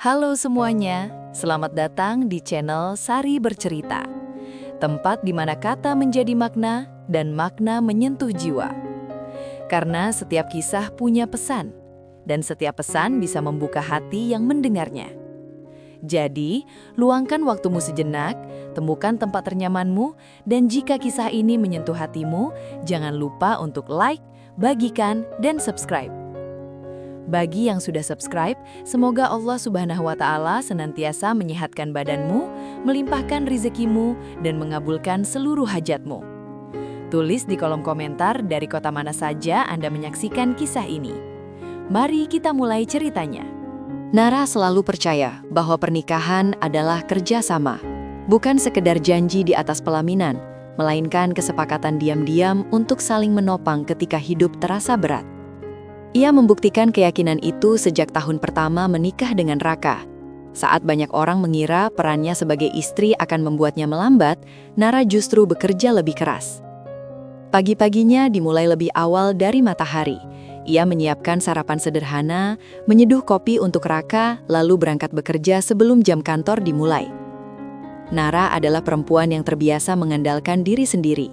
Halo semuanya, selamat datang di channel Sari Bercerita. Tempat di mana kata menjadi makna dan makna menyentuh jiwa. Karena setiap kisah punya pesan, dan setiap pesan bisa membuka hati yang mendengarnya. Jadi, luangkan waktumu sejenak, temukan tempat ternyamanmu, dan jika kisah ini menyentuh hatimu, jangan lupa untuk like, bagikan, dan subscribe. Bagi yang sudah subscribe, semoga Allah Subhanahu wa Ta'ala senantiasa menyehatkan badanmu, melimpahkan rezekimu, dan mengabulkan seluruh hajatmu. Tulis di kolom komentar dari kota mana saja Anda menyaksikan kisah ini. Mari kita mulai ceritanya. Nara selalu percaya bahwa pernikahan adalah kerjasama, bukan sekedar janji di atas pelaminan, melainkan kesepakatan diam-diam untuk saling menopang ketika hidup terasa berat. Ia membuktikan keyakinan itu sejak tahun pertama menikah dengan Raka. Saat banyak orang mengira perannya sebagai istri akan membuatnya melambat, Nara justru bekerja lebih keras. Pagi-paginya dimulai lebih awal dari matahari. Ia menyiapkan sarapan sederhana, menyeduh kopi untuk Raka, lalu berangkat bekerja sebelum jam kantor dimulai. Nara adalah perempuan yang terbiasa mengandalkan diri sendiri.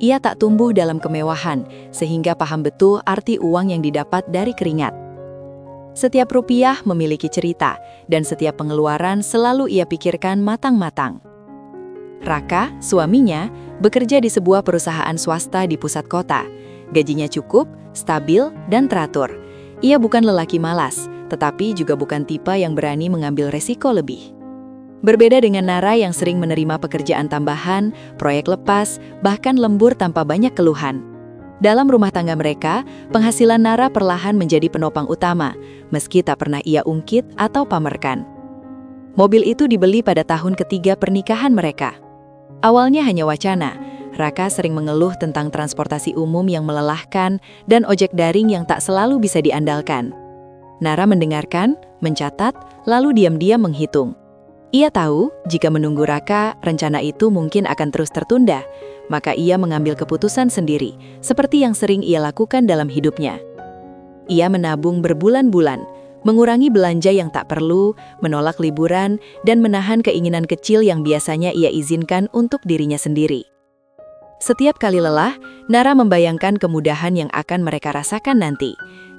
Ia tak tumbuh dalam kemewahan, sehingga paham betul arti uang yang didapat dari keringat. Setiap rupiah memiliki cerita, dan setiap pengeluaran selalu ia pikirkan matang-matang. Raka, suaminya, bekerja di sebuah perusahaan swasta di pusat kota. Gajinya cukup, stabil, dan teratur. Ia bukan lelaki malas, tetapi juga bukan tipe yang berani mengambil resiko lebih. Berbeda dengan Nara yang sering menerima pekerjaan tambahan, proyek lepas, bahkan lembur tanpa banyak keluhan. Dalam rumah tangga mereka, penghasilan Nara perlahan menjadi penopang utama, meski tak pernah ia ungkit atau pamerkan. Mobil itu dibeli pada tahun ketiga pernikahan mereka. Awalnya hanya wacana, Raka sering mengeluh tentang transportasi umum yang melelahkan dan ojek daring yang tak selalu bisa diandalkan. Nara mendengarkan, mencatat, lalu diam-diam menghitung. Ia tahu, jika menunggu Raka, rencana itu mungkin akan terus tertunda, maka ia mengambil keputusan sendiri, seperti yang sering ia lakukan dalam hidupnya. Ia menabung berbulan-bulan, mengurangi belanja yang tak perlu, menolak liburan, dan menahan keinginan kecil yang biasanya ia izinkan untuk dirinya sendiri. Setiap kali lelah, Nara membayangkan kemudahan yang akan mereka rasakan nanti.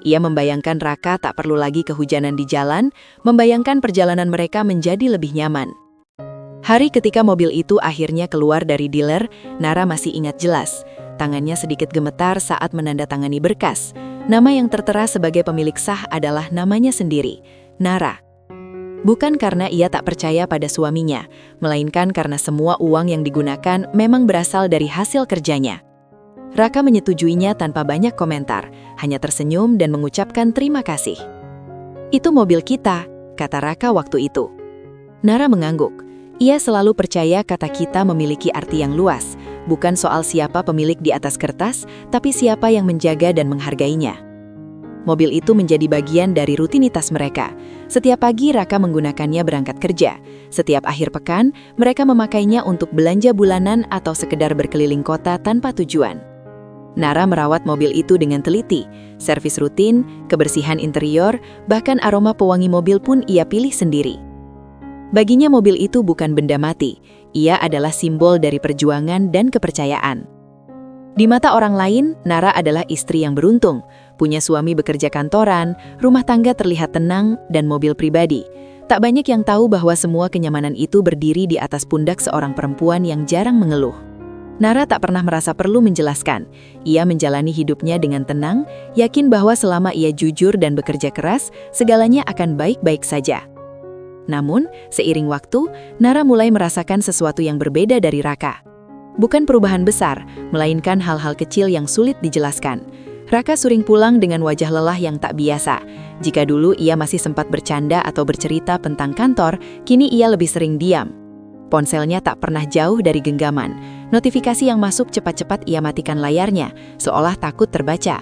Ia membayangkan Raka tak perlu lagi kehujanan di jalan, membayangkan perjalanan mereka menjadi lebih nyaman. Hari ketika mobil itu akhirnya keluar dari dealer, Nara masih ingat jelas. Tangannya sedikit gemetar saat menandatangani berkas. Nama yang tertera sebagai pemilik sah adalah namanya sendiri, Nara. Bukan karena ia tak percaya pada suaminya, melainkan karena semua uang yang digunakan memang berasal dari hasil kerjanya. Raka menyetujuinya tanpa banyak komentar, hanya tersenyum dan mengucapkan terima kasih. "Itu mobil kita," kata Raka waktu itu. Nara mengangguk. Ia selalu percaya kata kita memiliki arti yang luas, bukan soal siapa pemilik di atas kertas, tapi siapa yang menjaga dan menghargainya. Mobil itu menjadi bagian dari rutinitas mereka. Setiap pagi Raka menggunakannya berangkat kerja. Setiap akhir pekan, mereka memakainya untuk belanja bulanan atau sekedar berkeliling kota tanpa tujuan. Nara merawat mobil itu dengan teliti, servis rutin, kebersihan interior, bahkan aroma pewangi mobil pun ia pilih sendiri. Baginya mobil itu bukan benda mati, ia adalah simbol dari perjuangan dan kepercayaan. Di mata orang lain, Nara adalah istri yang beruntung, punya suami bekerja kantoran, rumah tangga terlihat tenang, dan mobil pribadi. Tak banyak yang tahu bahwa semua kenyamanan itu berdiri di atas pundak seorang perempuan yang jarang mengeluh. Nara tak pernah merasa perlu menjelaskan. Ia menjalani hidupnya dengan tenang, yakin bahwa selama ia jujur dan bekerja keras, segalanya akan baik-baik saja. Namun, seiring waktu, Nara mulai merasakan sesuatu yang berbeda dari Raka. Bukan perubahan besar, melainkan hal-hal kecil yang sulit dijelaskan. Raka sering pulang dengan wajah lelah yang tak biasa. Jika dulu ia masih sempat bercanda atau bercerita tentang kantor, kini ia lebih sering diam. Ponselnya tak pernah jauh dari genggaman. Notifikasi yang masuk cepat-cepat ia matikan layarnya, seolah takut terbaca.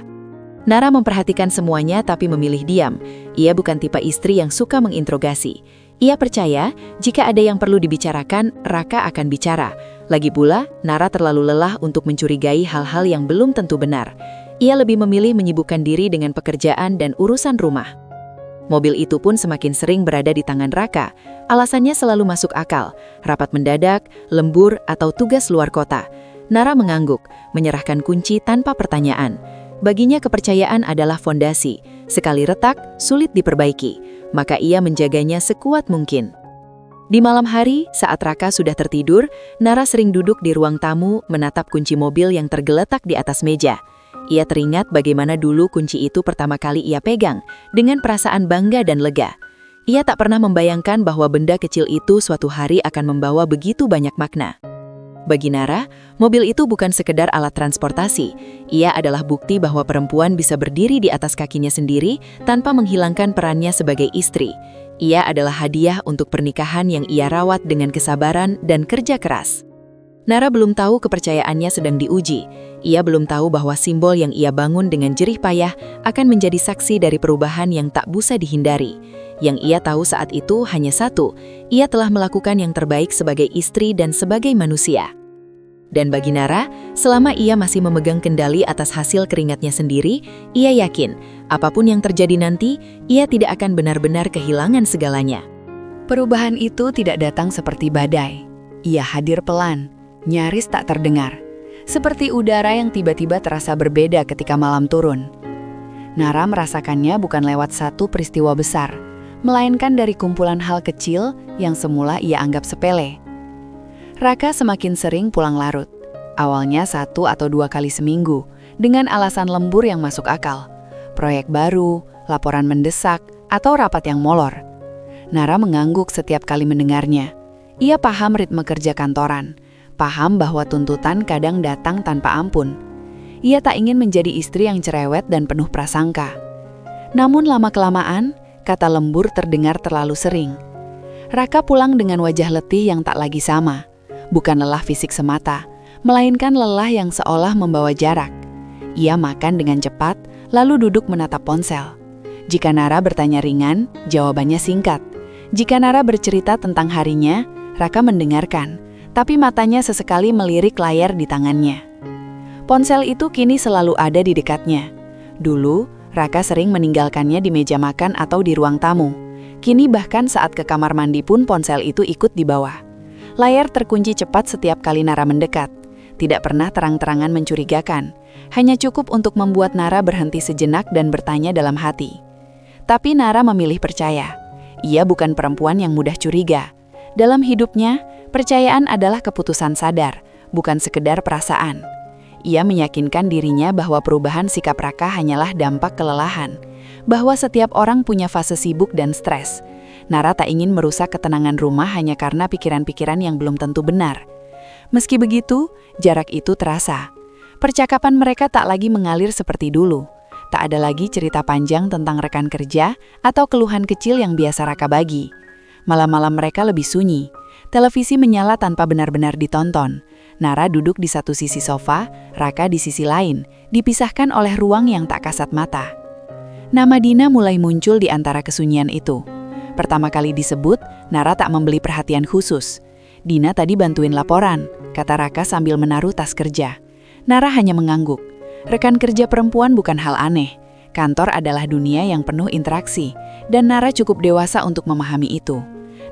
Nara memperhatikan semuanya tapi memilih diam. Ia bukan tipe istri yang suka menginterogasi. Ia percaya, jika ada yang perlu dibicarakan, Raka akan bicara. Lagi pula, Nara terlalu lelah untuk mencurigai hal-hal yang belum tentu benar. Ia lebih memilih menyibukkan diri dengan pekerjaan dan urusan rumah. Mobil itu pun semakin sering berada di tangan Raka. Alasannya selalu masuk akal, rapat mendadak, lembur, atau tugas luar kota. Nara mengangguk, menyerahkan kunci tanpa pertanyaan. Baginya kepercayaan adalah fondasi. Sekali retak, sulit diperbaiki. Maka ia menjaganya sekuat mungkin. Di malam hari, saat Raka sudah tertidur, Nara sering duduk di ruang tamu menatap kunci mobil yang tergeletak di atas meja. Ia teringat bagaimana dulu kunci itu pertama kali ia pegang, dengan perasaan bangga dan lega. Ia tak pernah membayangkan bahwa benda kecil itu suatu hari akan membawa begitu banyak makna. Bagi Nara, mobil itu bukan sekedar alat transportasi. Ia adalah bukti bahwa perempuan bisa berdiri di atas kakinya sendiri tanpa menghilangkan perannya sebagai istri. Ia adalah hadiah untuk pernikahan yang ia rawat dengan kesabaran dan kerja keras. Nara belum tahu kepercayaannya sedang diuji. Ia belum tahu bahwa simbol yang ia bangun dengan jerih payah akan menjadi saksi dari perubahan yang tak bisa dihindari. Yang ia tahu saat itu hanya satu, ia telah melakukan yang terbaik sebagai istri dan sebagai manusia. Dan bagi Nara, selama ia masih memegang kendali atas hasil keringatnya sendiri, ia yakin, apapun yang terjadi nanti, ia tidak akan benar-benar kehilangan segalanya. Perubahan itu tidak datang seperti badai. Ia hadir pelan, nyaris tak terdengar. Seperti udara yang tiba-tiba terasa berbeda ketika malam turun. Nara merasakannya bukan lewat satu peristiwa besar, melainkan dari kumpulan hal kecil yang semula ia anggap sepele. Raka semakin sering pulang larut. Awalnya 1 atau 2 kali seminggu, dengan alasan lembur yang masuk akal. Proyek baru, laporan mendesak, atau rapat yang molor. Nara mengangguk setiap kali mendengarnya. Ia paham ritme kerja kantoran, paham bahwa tuntutan kadang datang tanpa ampun. Ia tak ingin menjadi istri yang cerewet dan penuh prasangka. Namun lama-kelamaan, kata lembur terdengar terlalu sering. Raka pulang dengan wajah letih yang tak lagi sama. Bukan lelah fisik semata, melainkan lelah yang seolah membawa jarak. Ia makan dengan cepat, lalu duduk menatap ponsel. Jika Nara bertanya ringan, jawabannya singkat. Jika Nara bercerita tentang harinya, Raka mendengarkan, tapi matanya sesekali melirik layar di tangannya. Ponsel itu kini selalu ada di dekatnya. Dulu, Raka sering meninggalkannya di meja makan atau di ruang tamu. Kini bahkan saat ke kamar mandi pun ponsel itu ikut dibawa. Layar terkunci cepat setiap kali Nara mendekat. Tidak pernah terang-terangan mencurigakan. Hanya cukup untuk membuat Nara berhenti sejenak dan bertanya dalam hati. Tapi Nara memilih percaya. Ia bukan perempuan yang mudah curiga. Dalam hidupnya, percayaan adalah keputusan sadar, bukan sekedar perasaan. Ia meyakinkan dirinya bahwa perubahan sikap Raka hanyalah dampak kelelahan, bahwa setiap orang punya fase sibuk dan stres. Nara tak ingin merusak ketenangan rumah hanya karena pikiran-pikiran yang belum tentu benar. Meski begitu, jarak itu terasa. Percakapan mereka tak lagi mengalir seperti dulu. Tak ada lagi cerita panjang tentang rekan kerja atau keluhan kecil yang biasa Raka bagi. Malam-malam mereka lebih sunyi. Televisi menyala tanpa benar-benar ditonton. Nara duduk di satu sisi sofa, Raka di sisi lain, dipisahkan oleh ruang yang tak kasat mata. Nama Dina mulai muncul di antara kesunyian itu. Pertama kali disebut, Nara tak memberi perhatian khusus. Dina tadi bantuin laporan, kata Raka sambil menaruh tas kerja. Nara hanya mengangguk. Rekan kerja perempuan bukan hal aneh. Kantor adalah dunia yang penuh interaksi, dan Nara cukup dewasa untuk memahami itu.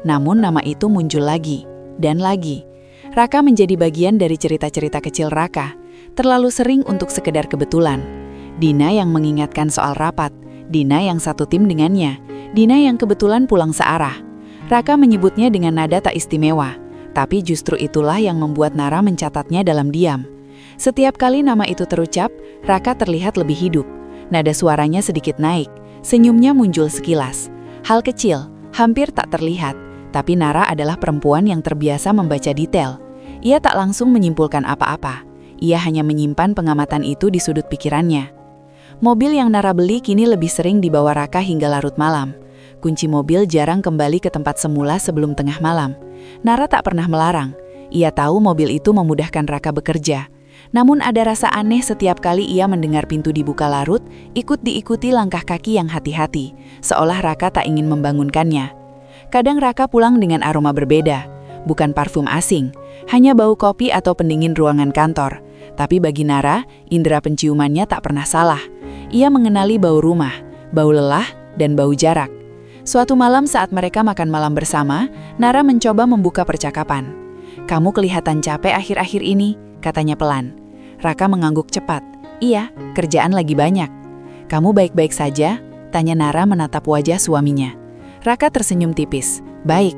Namun nama itu muncul lagi, dan lagi. Raka menjadi bagian dari cerita-cerita kecil Raka, terlalu sering untuk sekedar kebetulan. Dina yang mengingatkan soal rapat, Dina yang satu tim dengannya, Dina yang kebetulan pulang searah. Raka menyebutnya dengan nada tak istimewa, tapi justru itulah yang membuat Nara mencatatnya dalam diam. Setiap kali nama itu terucap, Raka terlihat lebih hidup. Nada suaranya sedikit naik, senyumnya muncul sekilas. Hal kecil, hampir tak terlihat, tapi Nara adalah perempuan yang terbiasa membaca detail. Ia tak langsung menyimpulkan apa-apa. Ia hanya menyimpan pengamatan itu di sudut pikirannya. Mobil yang Nara beli kini lebih sering dibawa Raka hingga larut malam. Kunci mobil jarang kembali ke tempat semula sebelum tengah malam. Nara tak pernah melarang. Ia tahu mobil itu memudahkan Raka bekerja. Namun ada rasa aneh setiap kali ia mendengar pintu dibuka larut, ikut diikuti langkah kaki yang hati-hati, seolah Raka tak ingin membangunkannya. Kadang Raka pulang dengan aroma berbeda, bukan parfum asing, hanya bau kopi atau pendingin ruangan kantor. Tapi bagi Nara, indera penciumannya tak pernah salah. Ia mengenali bau rumah, bau lelah, dan bau jarak. Suatu malam saat mereka makan malam bersama, Nara mencoba membuka percakapan. "Kamu kelihatan capek akhir-akhir ini," katanya pelan. Raka mengangguk cepat. "Iya, kerjaan lagi banyak." "Kamu baik-baik saja?" tanya Nara menatap wajah suaminya. Raka tersenyum tipis. "Baik."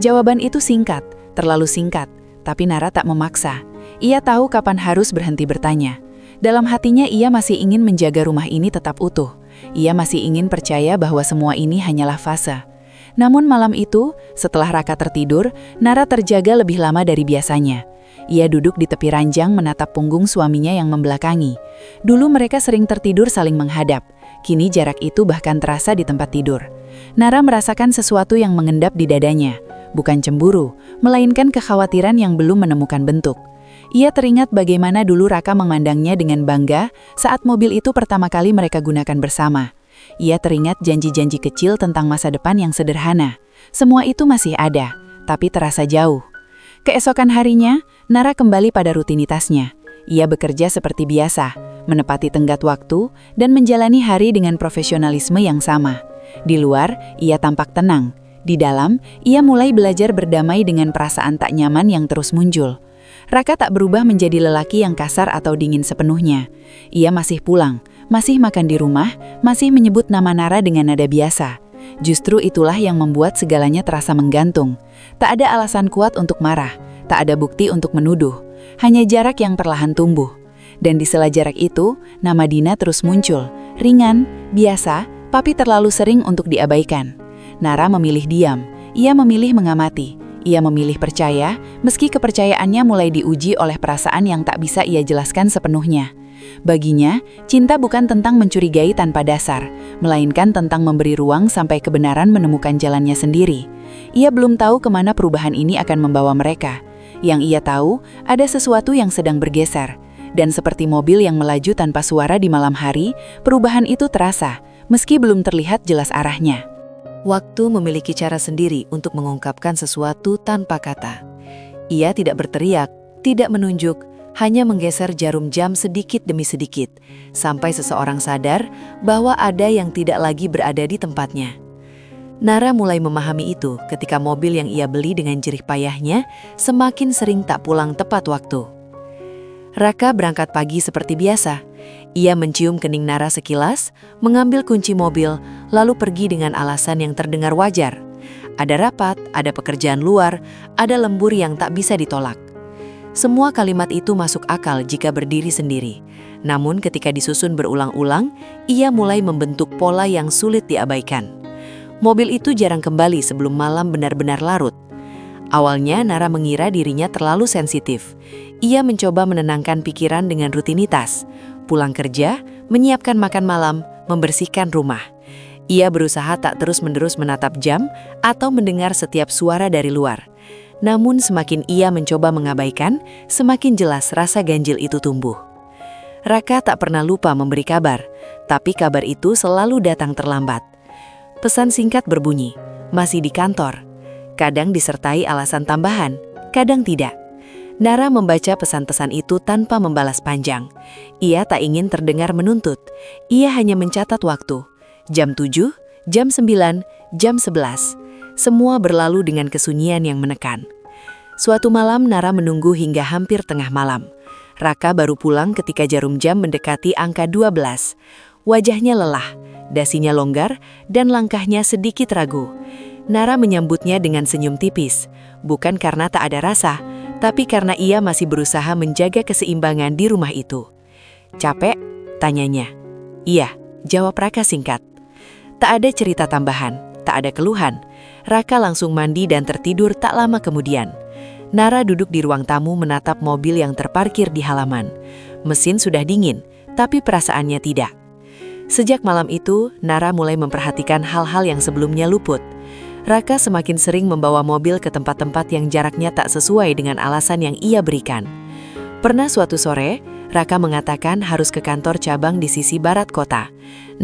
Jawaban itu singkat, terlalu singkat, tapi Nara tak memaksa. Ia tahu kapan harus berhenti bertanya. Dalam hatinya ia masih ingin menjaga rumah ini tetap utuh. Ia masih ingin percaya bahwa semua ini hanyalah fase. Namun malam itu, setelah Raka tertidur, Nara terjaga lebih lama dari biasanya. Ia duduk di tepi ranjang menatap punggung suaminya yang membelakangi. Dulu mereka sering tertidur saling menghadap. Kini jarak itu bahkan terasa di tempat tidur. Nara merasakan sesuatu yang mengendap di dadanya. Bukan cemburu, melainkan kekhawatiran yang belum menemukan bentuk. Ia teringat bagaimana dulu Raka memandangnya dengan bangga saat mobil itu pertama kali mereka gunakan bersama. Ia teringat janji-janji kecil tentang masa depan yang sederhana. Semua itu masih ada, tapi terasa jauh. Keesokan harinya, Nara kembali pada rutinitasnya. Ia bekerja seperti biasa, menepati tenggat waktu, dan menjalani hari dengan profesionalisme yang sama. Di luar, ia tampak tenang. Di dalam, ia mulai belajar berdamai dengan perasaan tak nyaman yang terus muncul. Raka tak berubah menjadi lelaki yang kasar atau dingin sepenuhnya. Ia masih pulang, masih makan di rumah, masih menyebut nama Nara dengan nada biasa. Justru itulah yang membuat segalanya terasa menggantung. Tak ada alasan kuat untuk marah, tak ada bukti untuk menuduh. Hanya jarak yang perlahan tumbuh. Dan di sela jarak itu, nama Dina terus muncul. Ringan, biasa, tapi terlalu sering untuk diabaikan. Nara memilih diam, ia memilih mengamati. Ia memilih percaya, meski kepercayaannya mulai diuji oleh perasaan yang tak bisa ia jelaskan sepenuhnya. Baginya, cinta bukan tentang mencurigai tanpa dasar, melainkan tentang memberi ruang sampai kebenaran menemukan jalannya sendiri. Ia belum tahu kemana perubahan ini akan membawa mereka. Yang ia tahu, ada sesuatu yang sedang bergeser. Dan seperti mobil yang melaju tanpa suara di malam hari, perubahan itu terasa, meski belum terlihat jelas arahnya. Waktu memiliki cara sendiri untuk mengungkapkan sesuatu tanpa kata. Ia tidak berteriak, tidak menunjuk, hanya menggeser jarum jam sedikit demi sedikit, sampai seseorang sadar bahwa ada yang tidak lagi berada di tempatnya. Nara mulai memahami itu ketika mobil yang ia beli dengan jerih payahnya semakin sering tak pulang tepat waktu. Raka berangkat pagi seperti biasa. Ia mencium kening Nara sekilas, mengambil kunci mobil, lalu pergi dengan alasan yang terdengar wajar. Ada rapat, ada pekerjaan luar, ada lembur yang tak bisa ditolak. Semua kalimat itu masuk akal jika berdiri sendiri. Namun ketika disusun berulang-ulang, ia mulai membentuk pola yang sulit diabaikan. Mobil itu jarang kembali sebelum malam benar-benar larut. Awalnya Nara mengira dirinya terlalu sensitif. Ia mencoba menenangkan pikiran dengan rutinitas. Pulang kerja, menyiapkan makan malam, membersihkan rumah. Ia berusaha tak terus-menerus menatap jam atau mendengar setiap suara dari luar. Namun semakin ia mencoba mengabaikan, semakin jelas rasa ganjil itu tumbuh. Raka tak pernah lupa memberi kabar, tapi kabar itu selalu datang terlambat. Pesan singkat berbunyi, "Masih di kantor." Kadang disertai alasan tambahan, kadang tidak. Nara membaca pesan-pesan itu tanpa membalas panjang. Ia tak ingin terdengar menuntut. Ia hanya mencatat waktu. Jam 7, jam 9, jam 11. Semua berlalu dengan kesunyian yang menekan. Suatu malam Nara menunggu hingga hampir tengah malam. Raka baru pulang ketika jarum jam mendekati angka 12. Wajahnya lelah, dasinya longgar, dan langkahnya sedikit ragu. Nara menyambutnya dengan senyum tipis, bukan karena tak ada rasa, tapi karena ia masih berusaha menjaga keseimbangan di rumah itu. "Capek?" tanyanya. "Iya," jawab Raka singkat. Tak ada cerita tambahan, tak ada keluhan. Raka langsung mandi dan tertidur tak lama kemudian. Nara duduk di ruang tamu menatap mobil yang terparkir di halaman. Mesin sudah dingin, tapi perasaannya tidak. Sejak malam itu, Nara mulai memperhatikan hal-hal yang sebelumnya luput. Raka semakin sering membawa mobil ke tempat-tempat yang jaraknya tak sesuai dengan alasan yang ia berikan. Pernah suatu sore, Raka mengatakan harus ke kantor cabang di sisi barat kota.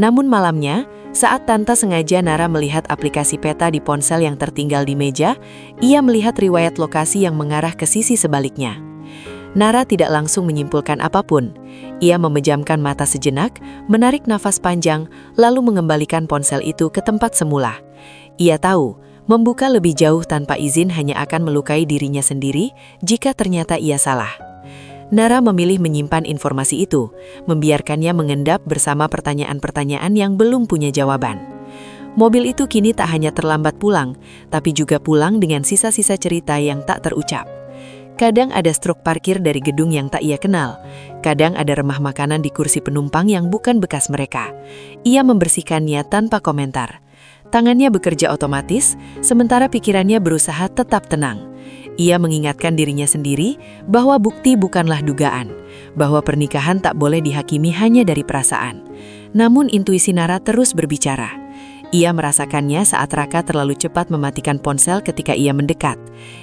Namun malamnya, saat Tanta sengaja Nara melihat aplikasi peta di ponsel yang tertinggal di meja, ia melihat riwayat lokasi yang mengarah ke sisi sebaliknya. Nara tidak langsung menyimpulkan apapun. Ia memejamkan mata sejenak, menarik nafas panjang, lalu mengembalikan ponsel itu ke tempat semula. Ia tahu, membuka lebih jauh tanpa izin hanya akan melukai dirinya sendiri jika ternyata ia salah. Nara memilih menyimpan informasi itu, membiarkannya mengendap bersama pertanyaan-pertanyaan yang belum punya jawaban. Mobil itu kini tak hanya terlambat pulang, tapi juga pulang dengan sisa-sisa cerita yang tak terucap. Kadang ada struk parkir dari gedung yang tak ia kenal. Kadang ada remah makanan di kursi penumpang yang bukan bekas mereka. Ia membersihkannya tanpa komentar. Tangannya bekerja otomatis, sementara pikirannya berusaha tetap tenang. Ia mengingatkan dirinya sendiri bahwa bukti bukanlah dugaan, bahwa pernikahan tak boleh dihakimi hanya dari perasaan. Namun intuisi Nara terus berbicara. Ia merasakannya saat Raka terlalu cepat mematikan ponsel ketika ia mendekat.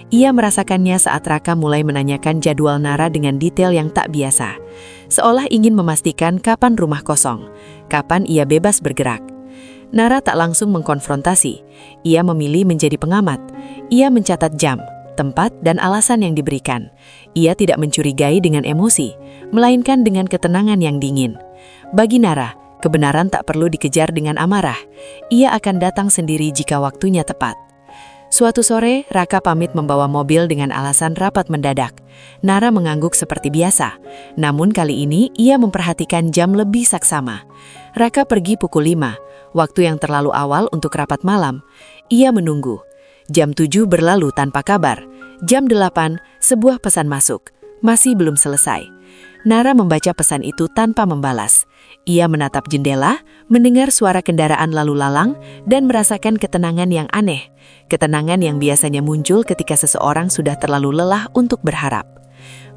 Ia merasakannya saat Raka mulai menanyakan jadwal Nara dengan detail yang tak biasa. Seolah ingin memastikan kapan rumah kosong, kapan ia bebas bergerak. Nara tak langsung mengkonfrontasi. Ia memilih menjadi pengamat. Ia mencatat jam, tempat, dan alasan yang diberikan. Ia tidak mencurigai dengan emosi, melainkan dengan ketenangan yang dingin. Bagi Nara, kebenaran tak perlu dikejar dengan amarah. Ia akan datang sendiri jika waktunya tepat. Suatu sore, Raka pamit membawa mobil dengan alasan rapat mendadak. Nara mengangguk seperti biasa. Namun kali ini, ia memperhatikan jam lebih saksama. Raka pergi pukul 5, waktu yang terlalu awal untuk rapat malam. Ia menunggu. Jam 7 berlalu tanpa kabar. Jam 8, sebuah pesan masuk. Masih belum selesai. Nara membaca pesan itu tanpa membalas. Ia menatap jendela, mendengar suara kendaraan lalu lalang, dan merasakan ketenangan yang aneh. Ketenangan yang biasanya muncul ketika seseorang sudah terlalu lelah untuk berharap.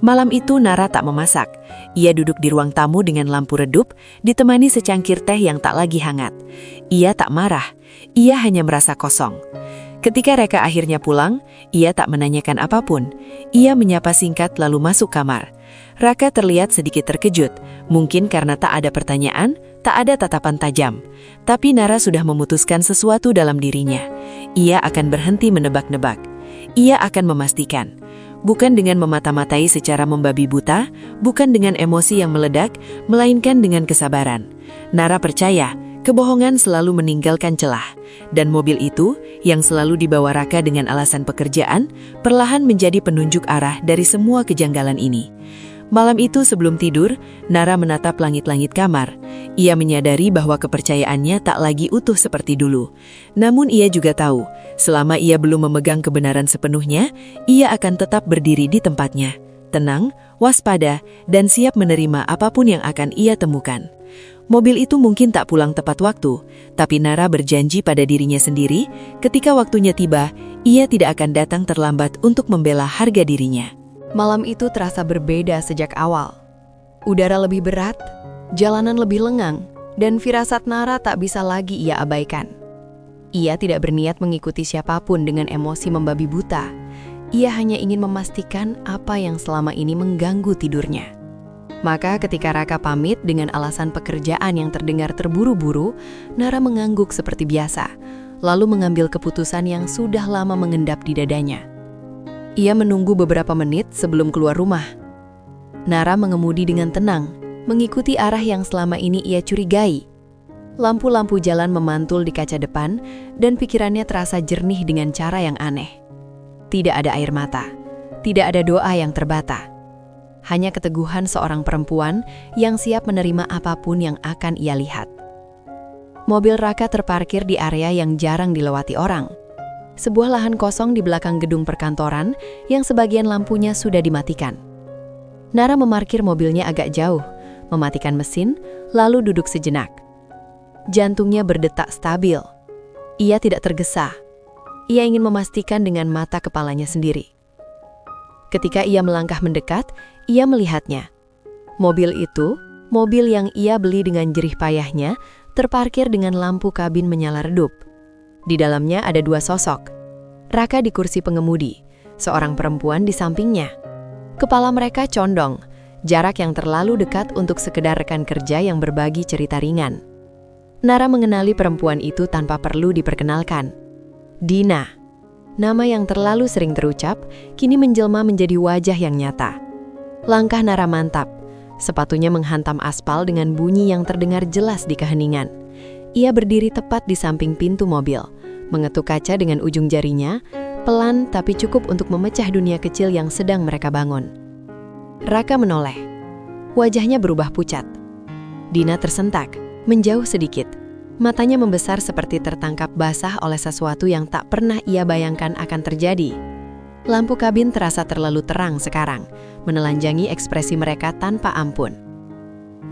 Malam itu Nara tak memasak. Ia duduk di ruang tamu dengan lampu redup, ditemani secangkir teh yang tak lagi hangat. Ia tak marah, ia hanya merasa kosong. Ketika Raka akhirnya pulang, ia tak menanyakan apapun. Ia menyapa singkat lalu masuk kamar. Raka terlihat sedikit terkejut, mungkin karena tak ada pertanyaan, tak ada tatapan tajam. Tapi Nara sudah memutuskan sesuatu dalam dirinya. Ia akan berhenti menebak-nebak. Ia akan memastikan. Bukan dengan memata-matai secara membabi buta, bukan dengan emosi yang meledak, melainkan dengan kesabaran. Nara percaya, kebohongan selalu meninggalkan celah. Dan mobil itu, yang selalu dibawa Raka dengan alasan pekerjaan, perlahan menjadi penunjuk arah dari semua kejanggalan ini. Malam itu sebelum tidur, Nara menatap langit-langit kamar. Ia menyadari bahwa kepercayaannya tak lagi utuh seperti dulu. Namun ia juga tahu, selama ia belum memegang kebenaran sepenuhnya, ia akan tetap berdiri di tempatnya. Tenang, waspada, dan siap menerima apapun yang akan ia temukan. Mobil itu mungkin tak pulang tepat waktu, tapi Nara berjanji pada dirinya sendiri, ketika waktunya tiba, ia tidak akan datang terlambat untuk membela harga dirinya. Malam itu terasa berbeda sejak awal. Udara lebih berat, jalanan lebih lengang, dan firasat Nara tak bisa lagi ia abaikan. Ia tidak berniat mengikuti siapapun dengan emosi membabi buta. Ia hanya ingin memastikan apa yang selama ini mengganggu tidurnya. Maka ketika Raka pamit dengan alasan pekerjaan yang terdengar terburu-buru, Nara mengangguk seperti biasa, lalu mengambil keputusan yang sudah lama mengendap di dadanya. Ia menunggu beberapa menit sebelum keluar rumah. Nara mengemudi dengan tenang, mengikuti arah yang selama ini ia curigai. Lampu-lampu jalan memantul di kaca depan, dan pikirannya terasa jernih dengan cara yang aneh. Tidak ada air mata, tidak ada doa yang terbata. Hanya keteguhan seorang perempuan yang siap menerima apapun yang akan ia lihat. Mobil Raka terparkir di area yang jarang dilewati orang. Sebuah lahan kosong di belakang gedung perkantoran yang sebagian lampunya sudah dimatikan. Nara memarkir mobilnya agak jauh, mematikan mesin, lalu duduk sejenak. Jantungnya berdetak stabil. Ia tidak tergesa. Ia ingin memastikan dengan mata kepalanya sendiri. Ketika ia melangkah mendekat, ia melihatnya. Mobil itu, mobil yang ia beli dengan jerih payahnya, terparkir dengan lampu kabin menyala redup. Di dalamnya ada dua sosok. Raka di kursi pengemudi, seorang perempuan di sampingnya. Kepala mereka condong, jarak yang terlalu dekat untuk sekedar rekan kerja yang berbagi cerita ringan. Nara mengenali perempuan itu tanpa perlu diperkenalkan. Dina. Nama yang terlalu sering terucap, kini menjelma menjadi wajah yang nyata. Langkah Nara mantap. Sepatunya menghantam aspal dengan bunyi yang terdengar jelas di keheningan. Ia berdiri tepat di samping pintu mobil, mengetuk kaca dengan ujung jarinya, pelan tapi cukup untuk memecah dunia kecil yang sedang mereka bangun. Raka menoleh. Wajahnya berubah pucat. Dina tersentak, menjauh sedikit. Matanya membesar seperti tertangkap basah oleh sesuatu yang tak pernah ia bayangkan akan terjadi. Lampu kabin terasa terlalu terang sekarang, menelanjangi ekspresi mereka tanpa ampun.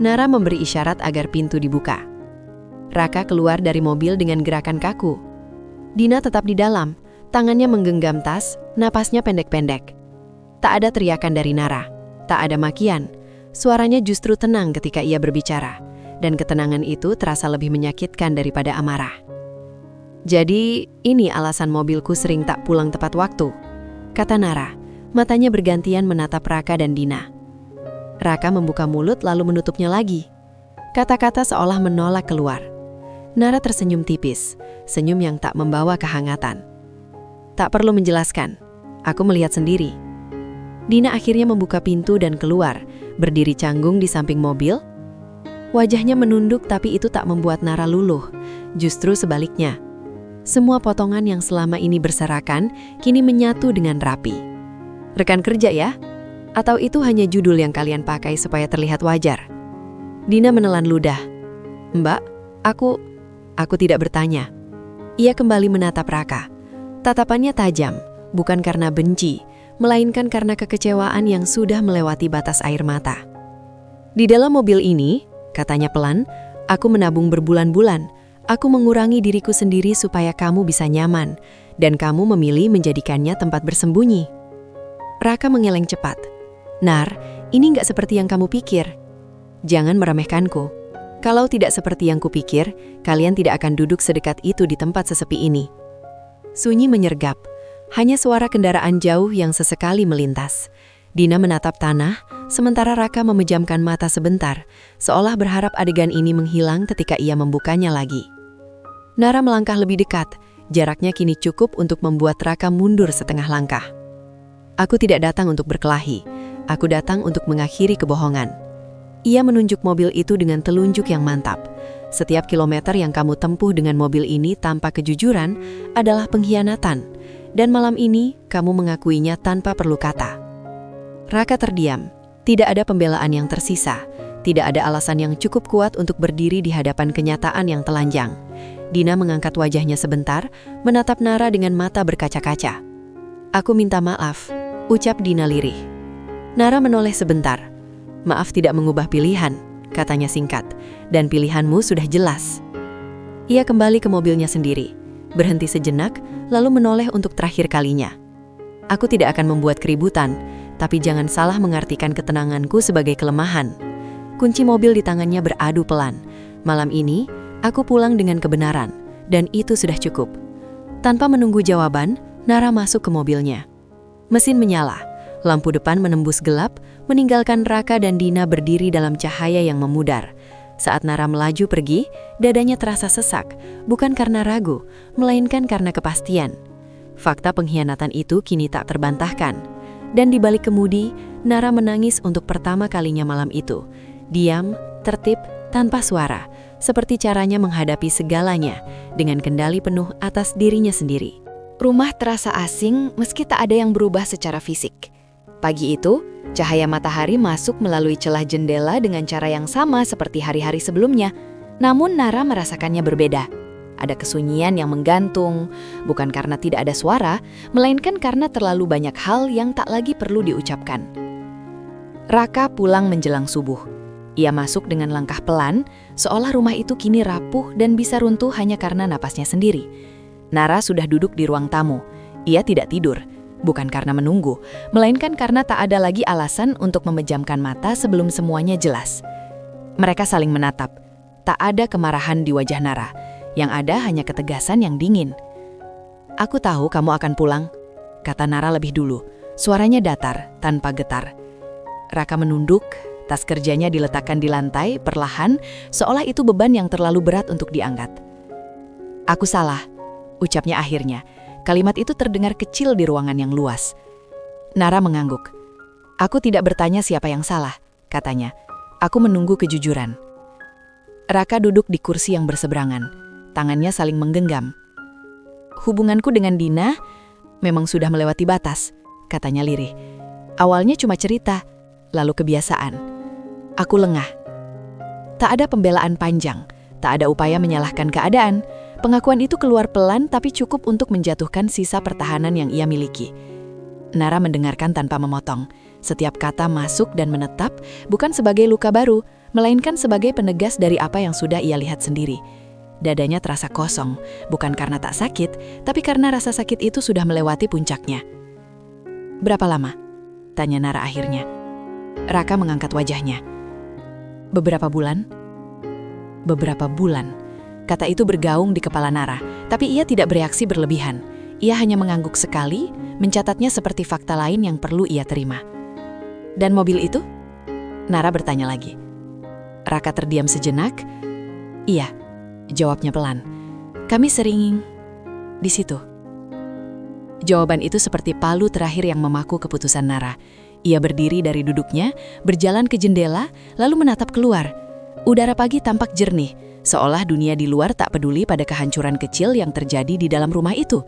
Nara memberi isyarat agar pintu dibuka. Raka keluar dari mobil dengan gerakan kaku. Dina tetap di dalam, tangannya menggenggam tas, napasnya pendek-pendek. Tak ada teriakan dari Nara, tak ada makian. Suaranya justru tenang ketika ia berbicara. Dan ketenangan itu terasa lebih menyakitkan daripada amarah. Jadi, ini alasan mobilku sering tak pulang tepat waktu, kata Nara, matanya bergantian menatap Raka dan Dina. Raka membuka mulut lalu menutupnya lagi. Kata-kata seolah menolak keluar. Nara tersenyum tipis, senyum yang tak membawa kehangatan. Tak perlu menjelaskan, aku melihat sendiri. Dina akhirnya membuka pintu dan keluar, berdiri canggung di samping mobil. Wajahnya menunduk tapi itu tak membuat Nara luluh, justru sebaliknya. Semua potongan yang selama ini berserakan, kini menyatu dengan rapi. Rekan kerja ya? Atau itu hanya judul yang kalian pakai supaya terlihat wajar? Dina menelan ludah. Mbak, aku tidak bertanya. Ia kembali menatap Raka. Tatapannya tajam, bukan karena benci, melainkan karena kekecewaan yang sudah melewati batas air mata. Di dalam mobil ini, katanya pelan, aku menabung berbulan-bulan. Aku mengurangi diriku sendiri supaya kamu bisa nyaman, dan kamu memilih menjadikannya tempat bersembunyi. Raka mengeleng cepat. Nar, ini nggak seperti yang kamu pikir. Jangan meremehkanku. Kalau tidak seperti yang kupikir, kalian tidak akan duduk sedekat itu di tempat sesepi ini. Sunyi menyergap, hanya suara kendaraan jauh yang sesekali melintas. Dina menatap tanah, sementara Raka memejamkan mata sebentar, seolah berharap adegan ini menghilang ketika ia membukanya lagi. Nara melangkah lebih dekat, jaraknya kini cukup untuk membuat Raka mundur setengah langkah. Aku tidak datang untuk berkelahi, aku datang untuk mengakhiri kebohongan. Ia menunjuk mobil itu dengan telunjuk yang mantap. Setiap kilometer yang kamu tempuh dengan mobil ini tanpa kejujuran adalah pengkhianatan, dan malam ini kamu mengakuinya tanpa perlu kata. Raka terdiam, tidak ada pembelaan yang tersisa, tidak ada alasan yang cukup kuat untuk berdiri di hadapan kenyataan yang telanjang. Dina mengangkat wajahnya sebentar, menatap Nara dengan mata berkaca-kaca. Aku minta maaf, ucap Dina lirih. Nara menoleh sebentar. Maaf tidak mengubah pilihan, katanya singkat, dan pilihanmu sudah jelas. Ia kembali ke mobilnya sendiri, berhenti sejenak, lalu menoleh untuk terakhir kalinya. Aku tidak akan membuat keributan, tapi jangan salah mengartikan ketenanganku sebagai kelemahan. Kunci mobil di tangannya beradu pelan. Malam ini, aku pulang dengan kebenaran, dan itu sudah cukup. Tanpa menunggu jawaban, Nara masuk ke mobilnya. Mesin menyala, lampu depan menembus gelap, meninggalkan Raka dan Dina berdiri dalam cahaya yang memudar. Saat Nara melaju pergi, dadanya terasa sesak, bukan karena ragu, melainkan karena kepastian. Fakta pengkhianatan itu kini tak terbantahkan. Dan di balik kemudi, Nara menangis untuk pertama kalinya malam itu. Diam, tertib, tanpa suara, seperti caranya menghadapi segalanya, dengan kendali penuh atas dirinya sendiri. Rumah terasa asing meski tak ada yang berubah secara fisik. Pagi itu, cahaya matahari masuk melalui celah jendela dengan cara yang sama seperti hari-hari sebelumnya. Namun Nara merasakannya berbeda. Ada kesunyian yang menggantung, bukan karena tidak ada suara, melainkan karena terlalu banyak hal yang tak lagi perlu diucapkan. Raka pulang menjelang subuh. Ia masuk dengan langkah pelan, seolah rumah itu kini rapuh dan bisa runtuh hanya karena napasnya sendiri. Nara sudah duduk di ruang tamu. Ia tidak tidur, bukan karena menunggu, melainkan karena tak ada lagi alasan untuk memejamkan mata sebelum semuanya jelas. Mereka saling menatap. Tak ada kemarahan di wajah Nara. Yang ada hanya ketegasan yang dingin. Aku tahu kamu akan pulang, kata Nara lebih dulu. Suaranya datar, tanpa getar. Raka menunduk, tas kerjanya diletakkan di lantai, perlahan, seolah itu beban yang terlalu berat untuk diangkat. Aku salah, ucapnya akhirnya. Kalimat itu terdengar kecil di ruangan yang luas. Nara mengangguk. Aku tidak bertanya siapa yang salah, katanya. Aku menunggu kejujuran. Raka duduk di kursi yang berseberangan. Tangannya saling menggenggam. Hubunganku dengan Dina memang sudah melewati batas, katanya lirih. Awalnya cuma cerita, lalu kebiasaan. Aku lengah. Tak ada pembelaan panjang, tak ada upaya menyalahkan keadaan. Pengakuan itu keluar pelan tapi cukup untuk menjatuhkan sisa pertahanan yang ia miliki. Nara mendengarkan tanpa memotong. Setiap kata masuk dan menetap bukan sebagai luka baru, melainkan sebagai penegas dari apa yang sudah ia lihat sendiri. Dadanya terasa kosong, bukan karena tak sakit, tapi karena rasa sakit itu sudah melewati puncaknya. "Berapa lama?" tanya Nara akhirnya. Raka mengangkat wajahnya. "Beberapa bulan." "Beberapa bulan." Kata itu bergaung di kepala Nara, tapi ia tidak bereaksi berlebihan. Ia hanya mengangguk sekali, mencatatnya seperti fakta lain yang perlu ia terima. "Dan mobil itu?" Nara bertanya lagi. Raka terdiam sejenak. "Iya," jawabnya pelan. "Kami sering di situ." Jawaban itu seperti palu terakhir yang memaku keputusan Nara. Ia berdiri dari duduknya, berjalan ke jendela, lalu menatap keluar. Udara pagi tampak jernih, seolah dunia di luar tak peduli pada kehancuran kecil yang terjadi di dalam rumah itu.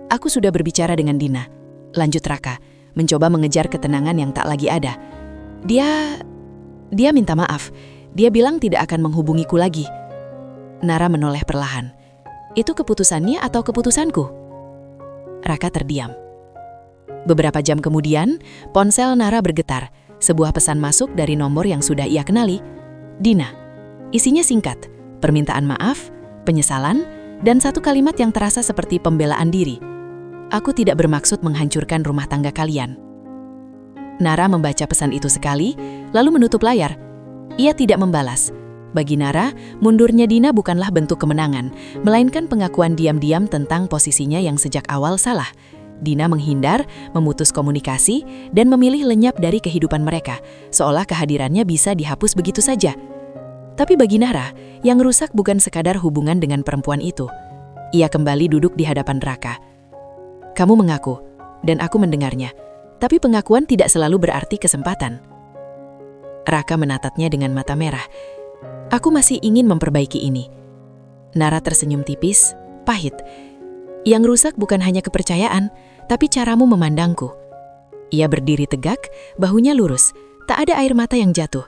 "Aku sudah berbicara dengan Dina," lanjut Raka, mencoba mengejar ketenangan yang tak lagi ada. Dia minta maaf. Dia bilang tidak akan menghubungiku lagi." Nara menoleh perlahan. "Itu keputusannya atau keputusanku?" Raka terdiam. Beberapa jam kemudian, ponsel Nara bergetar. Sebuah pesan masuk dari nomor yang sudah ia kenali. "Dina." Isinya singkat, permintaan maaf, penyesalan, dan satu kalimat yang terasa seperti pembelaan diri. "Aku tidak bermaksud menghancurkan rumah tangga kalian." Nara membaca pesan itu sekali, lalu menutup layar. Ia tidak membalas. Bagi Nara, mundurnya Dina bukanlah bentuk kemenangan, melainkan pengakuan diam-diam tentang posisinya yang sejak awal salah. Dina menghindar, memutus komunikasi, dan memilih lenyap dari kehidupan mereka, seolah kehadirannya bisa dihapus begitu saja. Tapi bagi Nara, yang rusak bukan sekadar hubungan dengan perempuan itu. Ia kembali duduk di hadapan Raka. "Kamu mengaku, dan aku mendengarnya, tapi pengakuan tidak selalu berarti kesempatan." Raka menatapnya dengan mata merah. "Aku masih ingin memperbaiki ini." Nara tersenyum tipis, pahit. "Yang rusak bukan hanya kepercayaan, tapi caramu memandangku." Ia berdiri tegak, bahunya lurus, tak ada air mata yang jatuh.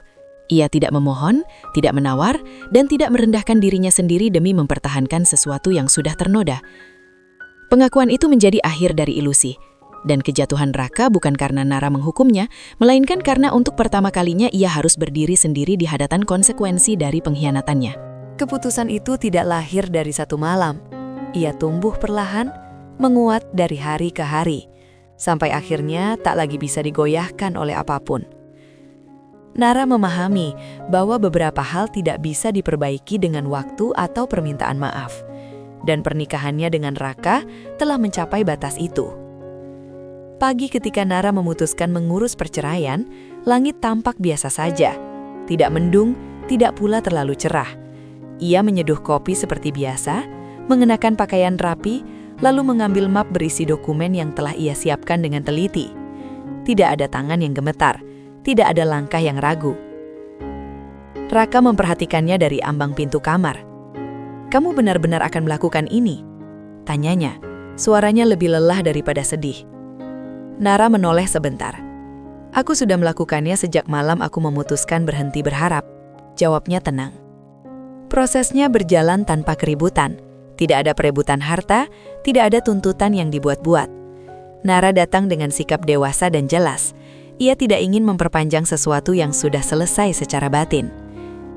Ia tidak memohon, tidak menawar, dan tidak merendahkan dirinya sendiri demi mempertahankan sesuatu yang sudah ternoda. Pengakuan itu menjadi akhir dari ilusi. Dan kejatuhan Raka bukan karena Nara menghukumnya, melainkan karena untuk pertama kalinya ia harus berdiri sendiri di hadapan konsekuensi dari pengkhianatannya. Keputusan itu tidak lahir dari satu malam. Ia tumbuh perlahan, menguat dari hari ke hari, sampai akhirnya tak lagi bisa digoyahkan oleh apapun. Nara memahami bahwa beberapa hal tidak bisa diperbaiki dengan waktu atau permintaan maaf, dan pernikahannya dengan Raka telah mencapai batas itu. Pagi ketika Nara memutuskan mengurus perceraian, langit tampak biasa saja. Tidak mendung, tidak pula terlalu cerah. Ia menyeduh kopi seperti biasa, mengenakan pakaian rapi, lalu mengambil map berisi dokumen yang telah ia siapkan dengan teliti. Tidak ada tangan yang gemetar, tidak ada langkah yang ragu. Raka memperhatikannya dari ambang pintu kamar. "Kamu benar-benar akan melakukan ini?" tanyanya. Suaranya lebih lelah daripada sedih. Nara menoleh sebentar. "Aku sudah melakukannya sejak malam aku memutuskan berhenti berharap," jawabnya tenang. Prosesnya berjalan tanpa keributan. Tidak ada perebutan harta, tidak ada tuntutan yang dibuat-buat. Nara datang dengan sikap dewasa dan jelas. Ia tidak ingin memperpanjang sesuatu yang sudah selesai secara batin.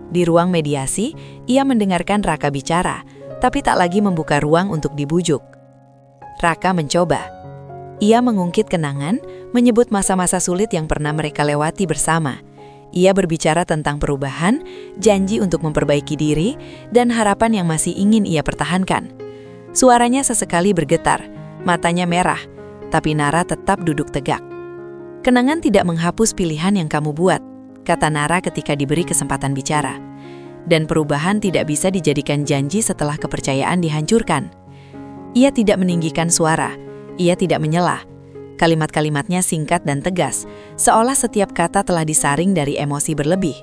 Di ruang mediasi, ia mendengarkan Raka bicara, tapi tak lagi membuka ruang untuk dibujuk. Raka mencoba. Ia mengungkit kenangan, menyebut masa-masa sulit yang pernah mereka lewati bersama. Ia berbicara tentang perubahan, janji untuk memperbaiki diri, dan harapan yang masih ingin ia pertahankan. Suaranya sesekali bergetar, matanya merah, tapi Nara tetap duduk tegak. "Kenangan tidak menghapus pilihan yang kamu buat," kata Nara ketika diberi kesempatan bicara. "Dan perubahan tidak bisa dijadikan janji setelah kepercayaan dihancurkan." Ia tidak meninggikan suara. Ia tidak menyela. Kalimat-kalimatnya singkat dan tegas, seolah setiap kata telah disaring dari emosi berlebih.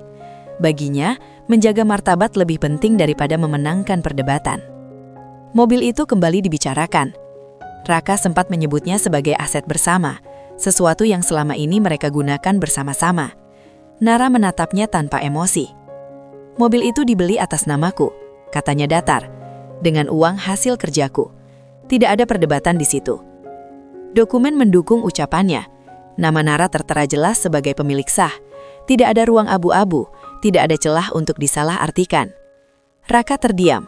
Baginya, menjaga martabat lebih penting daripada memenangkan perdebatan. Mobil itu kembali dibicarakan. Raka sempat menyebutnya sebagai aset bersama, sesuatu yang selama ini mereka gunakan bersama-sama. Nara menatapnya tanpa emosi. Mobil itu dibeli atas namaku, katanya datar, dengan uang hasil kerjaku. Tidak ada perdebatan di situ. Dokumen mendukung ucapannya. Nama Nara tertera jelas sebagai pemilik sah. Tidak ada ruang abu-abu, tidak ada celah untuk disalahartikan. Raka terdiam.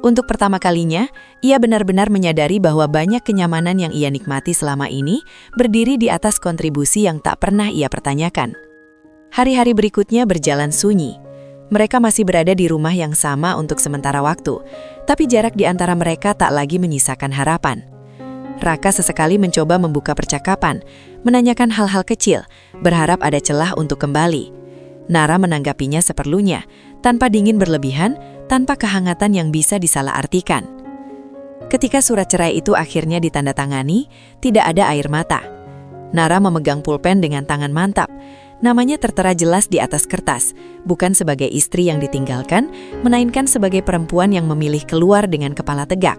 Untuk pertama kalinya, ia benar-benar menyadari bahwa banyak kenyamanan yang ia nikmati selama ini berdiri di atas kontribusi yang tak pernah ia pertanyakan. Hari-hari berikutnya berjalan sunyi. Mereka masih berada di rumah yang sama untuk sementara waktu, tapi jarak di antara mereka tak lagi menyisakan harapan. Raka sesekali mencoba membuka percakapan, menanyakan hal-hal kecil, berharap ada celah untuk kembali. Nara menanggapinya seperlunya, tanpa dingin berlebihan, tanpa kehangatan yang bisa disalahartikan. Ketika surat cerai itu akhirnya ditandatangani, tidak ada air mata. Nara memegang pulpen dengan tangan mantap. Namanya tertera jelas di atas kertas, bukan sebagai istri yang ditinggalkan, melainkan sebagai perempuan yang memilih keluar dengan kepala tegak.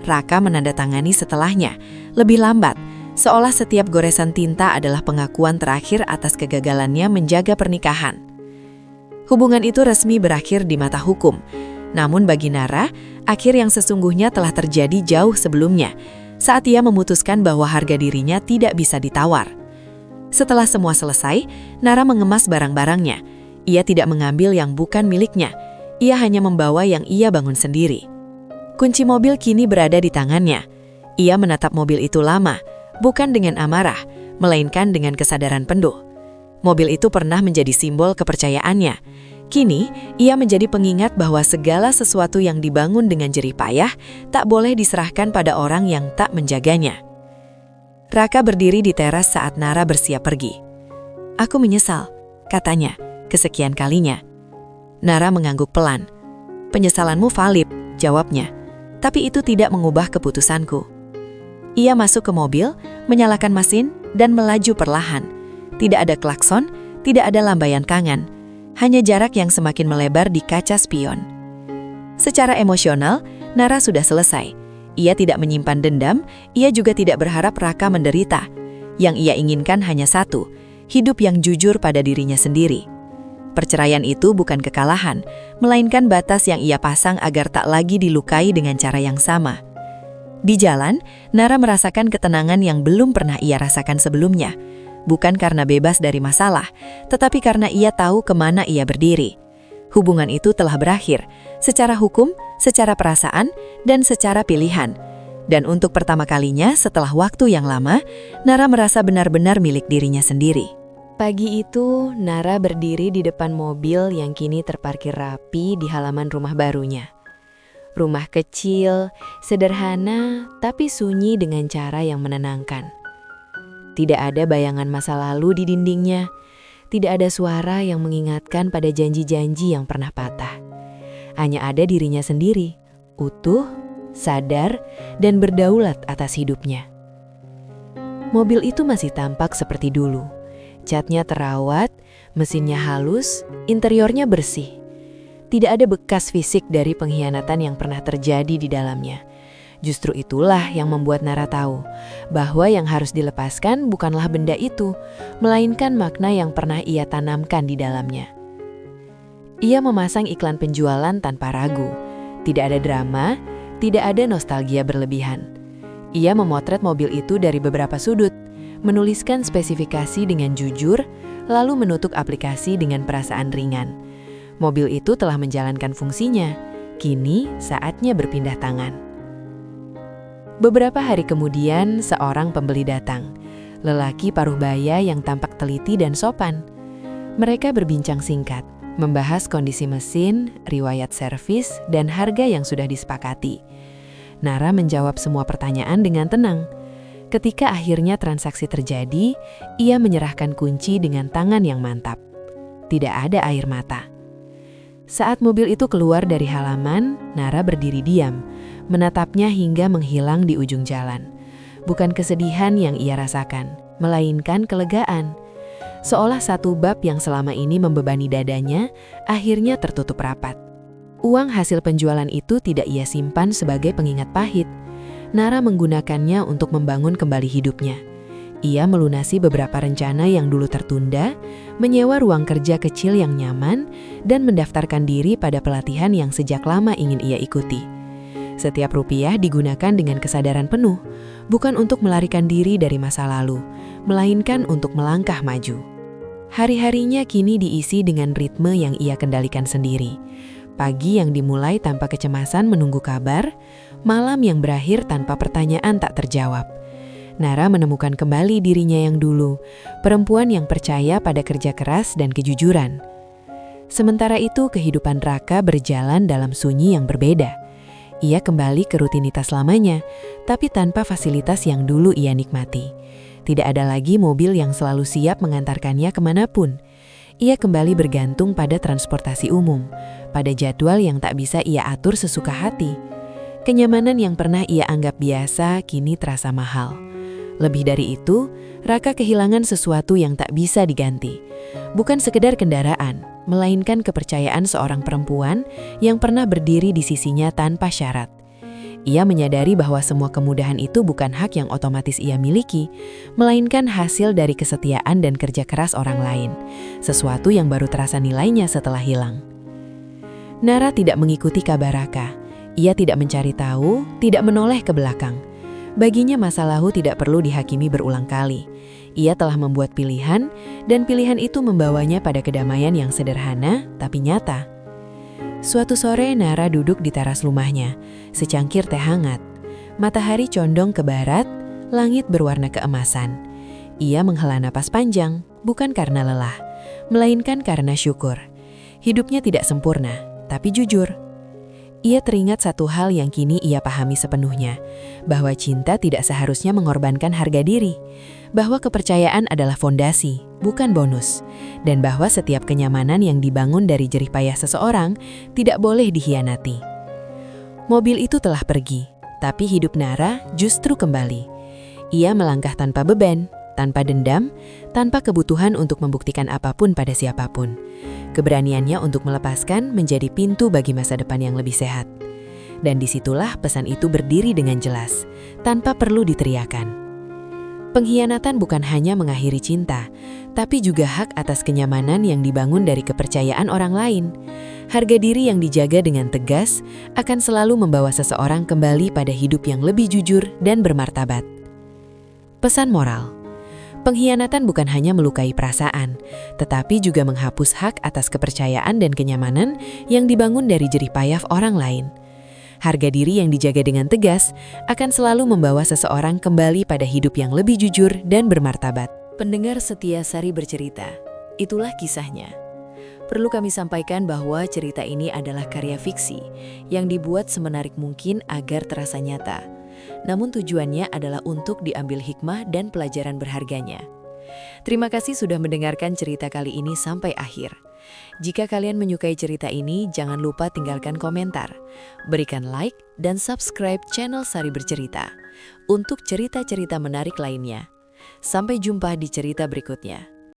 Raka menandatangani setelahnya, lebih lambat, seolah setiap goresan tinta adalah pengakuan terakhir atas kegagalannya menjaga pernikahan. Hubungan itu resmi berakhir di mata hukum. Namun bagi Nara, akhir yang sesungguhnya telah terjadi jauh sebelumnya, saat ia memutuskan bahwa harga dirinya tidak bisa ditawar. Setelah semua selesai, Nara mengemas barang-barangnya. Ia tidak mengambil yang bukan miliknya. Ia hanya membawa yang ia bangun sendiri. Kunci mobil kini berada di tangannya. Ia menatap mobil itu lama, bukan dengan amarah, melainkan dengan kesadaran penuh. Mobil itu pernah menjadi simbol kepercayaannya. Kini, ia menjadi pengingat bahwa segala sesuatu yang dibangun dengan jerih payah tak boleh diserahkan pada orang yang tak menjaganya. Raka berdiri di teras saat Nara bersiap pergi. "Aku menyesal," katanya, kesekian kalinya. Nara mengangguk pelan. "Penyesalanmu valid," jawabnya. "Tapi itu tidak mengubah keputusanku." Ia masuk ke mobil, menyalakan mesin, dan melaju perlahan. Tidak ada klakson, tidak ada lambaian tangan, hanya jarak yang semakin melebar di kaca spion. Secara emosional, Nara sudah selesai. Ia tidak menyimpan dendam, ia juga tidak berharap Raka menderita. Yang ia inginkan hanya satu, hidup yang jujur pada dirinya sendiri. Perceraian itu bukan kekalahan, melainkan batas yang ia pasang agar tak lagi dilukai dengan cara yang sama. Di jalan, Nara merasakan ketenangan yang belum pernah ia rasakan sebelumnya. Bukan karena bebas dari masalah, tetapi karena ia tahu kemana ia berdiri. Hubungan itu telah berakhir, secara hukum, secara perasaan, dan secara pilihan. Dan untuk pertama kalinya setelah waktu yang lama, Nara merasa benar-benar milik dirinya sendiri. Pagi itu, Nara berdiri di depan mobil yang kini terparkir rapi di halaman rumah barunya. Rumah kecil, sederhana, tapi sunyi dengan cara yang menenangkan. Tidak ada bayangan masa lalu di dindingnya. Tidak ada suara yang mengingatkan pada janji-janji yang pernah patah. Hanya ada dirinya sendiri, utuh, sadar, dan berdaulat atas hidupnya. Mobil itu masih tampak seperti dulu. Catnya terawat, mesinnya halus, interiornya bersih. Tidak ada bekas fisik dari pengkhianatan yang pernah terjadi di dalamnya. Justru itulah yang membuat Nara tahu bahwa yang harus dilepaskan bukanlah benda itu, melainkan makna yang pernah ia tanamkan di dalamnya. Ia memasang iklan penjualan tanpa ragu. Tidak ada drama, tidak ada nostalgia berlebihan. Ia memotret mobil itu dari beberapa sudut, menuliskan spesifikasi dengan jujur, lalu menutup aplikasi dengan perasaan ringan. Mobil itu telah menjalankan fungsinya. Kini saatnya berpindah tangan. Beberapa hari kemudian, seorang pembeli datang. Lelaki paruh baya yang tampak teliti dan sopan. Mereka berbincang singkat, membahas kondisi mesin, riwayat servis, dan harga yang sudah disepakati. Nara menjawab semua pertanyaan dengan tenang. Ketika akhirnya transaksi terjadi, ia menyerahkan kunci dengan tangan yang mantap. Tidak ada air mata. Saat mobil itu keluar dari halaman, Nara berdiri diam, menatapnya hingga menghilang di ujung jalan. Bukan kesedihan yang ia rasakan, melainkan kelegaan. Seolah satu bab yang selama ini membebani dadanya, akhirnya tertutup rapat. Uang hasil penjualan itu tidak ia simpan sebagai pengingat pahit. Nara menggunakannya untuk membangun kembali hidupnya. Ia melunasi beberapa rencana yang dulu tertunda, menyewa ruang kerja kecil yang nyaman, dan mendaftarkan diri pada pelatihan yang sejak lama ingin ia ikuti. Setiap rupiah digunakan dengan kesadaran penuh, bukan untuk melarikan diri dari masa lalu, melainkan untuk melangkah maju. Hari-harinya kini diisi dengan ritme yang ia kendalikan sendiri. Pagi yang dimulai tanpa kecemasan menunggu kabar, malam yang berakhir tanpa pertanyaan tak terjawab. Nara menemukan kembali dirinya yang dulu, perempuan yang percaya pada kerja keras dan kejujuran. Sementara itu, kehidupan Raka berjalan dalam sunyi yang berbeda. Ia kembali ke rutinitas lamanya, tapi tanpa fasilitas yang dulu ia nikmati. Tidak ada lagi mobil yang selalu siap mengantarkannya kemanapun. Ia kembali bergantung pada transportasi umum, pada jadwal yang tak bisa ia atur sesuka hati. Kenyamanan yang pernah ia anggap biasa kini terasa mahal. Lebih dari itu, Raka kehilangan sesuatu yang tak bisa diganti. Bukan sekedar kendaraan, melainkan kepercayaan seorang perempuan yang pernah berdiri di sisinya tanpa syarat. Ia menyadari bahwa semua kemudahan itu bukan hak yang otomatis ia miliki, melainkan hasil dari kesetiaan dan kerja keras orang lain, sesuatu yang baru terasa nilainya setelah hilang. Nara tidak mengikuti kabar Raka. Ia tidak mencari tahu, tidak menoleh ke belakang. Baginya masa lalu tidak perlu dihakimi berulang kali. Ia telah membuat pilihan, dan pilihan itu membawanya pada kedamaian yang sederhana tapi nyata. Suatu sore Nara duduk di teras rumahnya, secangkir teh hangat. Matahari condong ke barat, langit berwarna keemasan. Ia menghela napas panjang, bukan karena lelah, melainkan karena syukur. Hidupnya tidak sempurna, tapi jujur. Ia teringat satu hal yang kini ia pahami sepenuhnya, bahwa cinta tidak seharusnya mengorbankan harga diri, bahwa kepercayaan adalah fondasi, bukan bonus, dan bahwa setiap kenyamanan yang dibangun dari jerih payah seseorang tidak boleh dikhianati. Mobil itu telah pergi, tapi hidup Nara justru kembali. Ia melangkah tanpa beban, tanpa dendam, tanpa kebutuhan untuk membuktikan apapun pada siapapun. Keberaniannya untuk melepaskan menjadi pintu bagi masa depan yang lebih sehat. Dan disitulah pesan itu berdiri dengan jelas, tanpa perlu diteriakan. Pengkhianatan bukan hanya mengakhiri cinta, tapi juga hak atas kenyamanan yang dibangun dari kepercayaan orang lain. Harga diri yang dijaga dengan tegas akan selalu membawa seseorang kembali pada hidup yang lebih jujur dan bermartabat. Pesan moral. Pengkhianatan bukan hanya melukai perasaan, tetapi juga menghapus hak atas kepercayaan dan kenyamanan yang dibangun dari jerih payah orang lain. Harga diri yang dijaga dengan tegas akan selalu membawa seseorang kembali pada hidup yang lebih jujur dan bermartabat. Pendengar setia Sari Bercerita, itulah kisahnya. Perlu kami sampaikan bahwa cerita ini adalah karya fiksi yang dibuat semenarik mungkin agar terasa nyata. Namun tujuannya adalah untuk diambil hikmah dan pelajaran berharganya. Terima kasih sudah mendengarkan cerita kali ini sampai akhir. Jika kalian menyukai cerita ini, jangan lupa tinggalkan komentar, berikan like, dan subscribe channel Sari Bercerita untuk cerita-cerita menarik lainnya. Sampai jumpa di cerita berikutnya.